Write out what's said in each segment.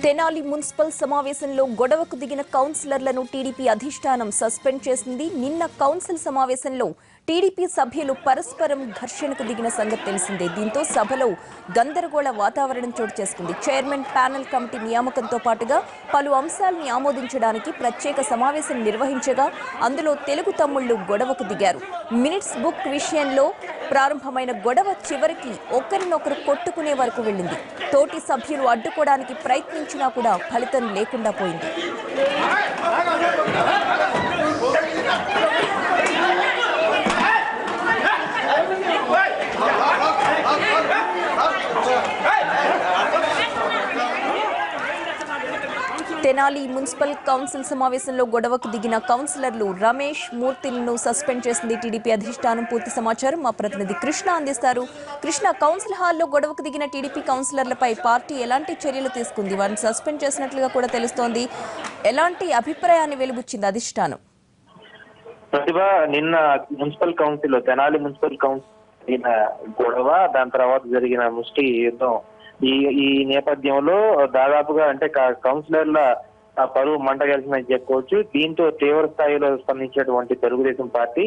Tenali municipal సమావేశంలో గొడవకు దిగిన కౌన్సిలర్లను టీడీపీ అధిష్టానం సస్పెండ్ చేసింది. నిన్న కౌన్సిల్ సమావేశంలో టీడీపీ సభ్యులు పరస్పరం ఘర్షణకు దిగిన సంగతి తెలిసిందే. దీంతో సభలో గందరగోళ వాతావరణం చోటు చేసుకుంది. చైర్మన్ ప్యానెల్ కమిటీ నియామకంతో పాటుగా పలు అంశాలను ఆమోదించడానికి ప్రత్యేక సమావేశం నిర్వహించగా అందులో తెలుగు తమ్ముళ్లు గొడవకు దిగారు. మినిట్స్ బుక్ విషయంలో ప్రారంభమైన గొడవ చివరికి ఒకరినొకరు కొట్టుకునే వరకు వెళ్ళింది. తోటి సభ్యులు అడ్డుకోవడానికి ప్రయత్నించినా కూడా ఫలితం లేకుండా పోయింది. తెనాలి మున్సిపల్ కౌన్సిల్ సమావేశంలో గొడవకు దిగిన కౌన్సిలర్లు రమేష్, మూర్తిలను సస్పెండ్ చేసింది టీడీపీ అధిష్టానం. పూర్తి సమాచారం మా ప్రతినిధి కృష్ణ అందిస్తారు. కృష్ణ, కౌన్సిల్ హాల్లో గొడవకు దిగిన టీడీపీ కౌన్సిలర్లపై పార్టీ ఎలాంటి చర్యలు తీసుకుంది? వారిని సస్పెండ్ చేసినట్లుగా కూడా తెలుస్తోంది. ఎలాంటి అభిప్రాయాన్ని వెలుబుచ్చింది అధిష్టానం? ప్రతిభ, నిన్న municipal council Tenali municipal council గొడవ, దాని తర్వాత జరిగిన ముష్టి యుద్ధం, ఈ నేపథ్యంలో దాదాపుగా అంటే కౌన్సిలర్ల పరువు మంట కలిసిందని చెప్పుకోవచ్చు. దీంతో తీవ్ర స్థాయిలో స్పందించినటువంటి తెలుగుదేశం పార్టీ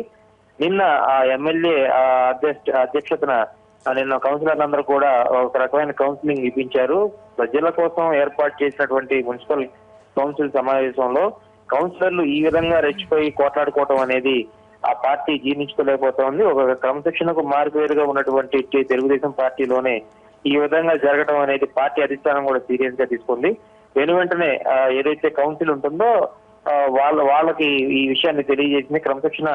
నిన్న ఆ ఎమ్మెల్యే అధ్యక్షతన నిన్న కౌన్సిలర్లందరూ కూడా ఒక రకమైన కౌన్సిలింగ్ ఇప్పించారు. ప్రజల కోసం ఏర్పాటు చేసినటువంటి మున్సిపల్ కౌన్సిల్ సమావేశంలో కౌన్సిలర్లు ఈ విధంగా రెచ్చిపోయి కోట్లాడుకోవటం అనేది ఆ పార్టీ జీర్ణించుకోలేకపోతోంది. ఒక క్రమశిక్షణకు మార్పువేరుగా ఉన్నటువంటి తెలుగుదేశం పార్టీలోనే ఈ విధంగా జరగడం అనేది పార్టీ అధిష్టానం కూడా సీరియస్ గా తీసుకుంది. వెంటనే ఏదైతే కౌన్సిల్ ఉంటుందో వాళ్ళకి ఈ విషయాన్ని తెలియజేసింది. క్రమశిక్షణ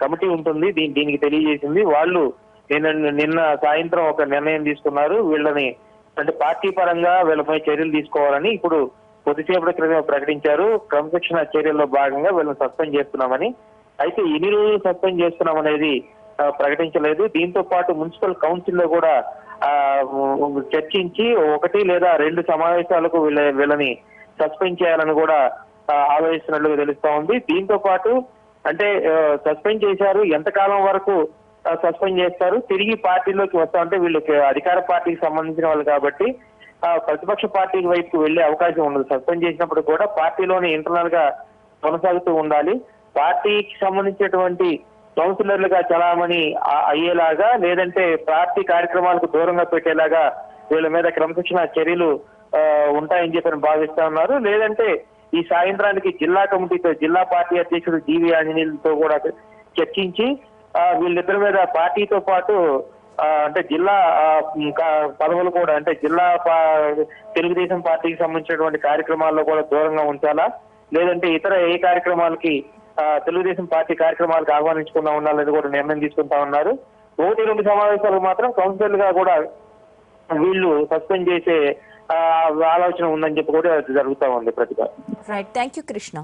కమిటీ ఉంటుంది, దీనికి తెలియజేసింది. వాళ్ళు నిన్న సాయంత్రం ఒక నిర్ణయం తీసుకున్నారు. వీళ్ళని అంటే పార్టీ పరంగా వీళ్ళపై చర్యలు తీసుకోవాలని ఇప్పుడు కొద్దిసేపటి క్రితం ప్రకటించారు. క్రమశిక్షణ చర్యల్లో భాగంగా వీళ్ళని సస్పెండ్ చేస్తున్నామని. అయితే ఎన్ని రోజులు సస్పెండ్ చేస్తున్నాం అనేది ప్రకటించలేదు. దీంతో పాటు మున్సిపల్ కౌన్సిల్ లో కూడా చర్చించి 1 లేదా 2 సమావేశాలకు వీళ్ళని సస్పెండ్ చేయాలని కూడా ఆలోచిస్తున్నట్లుగా తెలుస్తా ఉంది. దీంతో పాటు అంటే సస్పెండ్ చేశారు, ఎంతకాలం వరకు సస్పెండ్ చేస్తారు, తిరిగి పార్టీలోకి వస్తా అంటే వీళ్ళకి అధికార పార్టీకి సంబంధించిన వాళ్ళు కాబట్టి ప్రతిపక్ష పార్టీ వైపుకు వెళ్లే అవకాశం ఉండదు. సస్పెండ్ చేసినప్పుడు కూడా పార్టీలోనే ఇంటర్నల్ గా కొనసాగుతూ ఉండాలి. పార్టీకి సంబంధించినటువంటి కౌన్సిలర్లుగా చలామణి అయ్యేలాగా, లేదంటే పార్టీ కార్యక్రమాలకు దూరంగా పెట్టేలాగా వీళ్ళ మీద క్రమశిక్షణ చర్యలు ఉంటాయని చెప్పి భావిస్తా ఉన్నారు. లేదంటే ఈ సాయంత్రానికి జిల్లా కమిటీతో, జిల్లా పార్టీ అధ్యక్షుడు జీవి ఆంజనేయులతో కూడా చర్చించి వీళ్ళిద్దరి మీద పార్టీతో పాటు అంటే జిల్లా పదవులు కూడా అంటే జిల్లా తెలుగుదేశం పార్టీకి సంబంధించినటువంటి కార్యక్రమాల్లో కూడా దూరంగా ఉంచాలా, లేదంటే ఇతర ఏ కార్యక్రమాలకి తెలుగుదేశం పార్టీ కార్యక్రమాలకు ఆహ్వానించకుండా ఉండాలని కూడా నిర్ణయం తీసుకుంటా ఉన్నారు. 1-2 సమావేశాలకు మాత్రం కౌన్సిలర్ గా కూడా వీళ్ళు సస్పెండ్ చేసే ఆలోచన ఉందని చెప్పి కూడా జరుగుతూ ఉంది. ప్రతిభ. Right, thank you Krishna.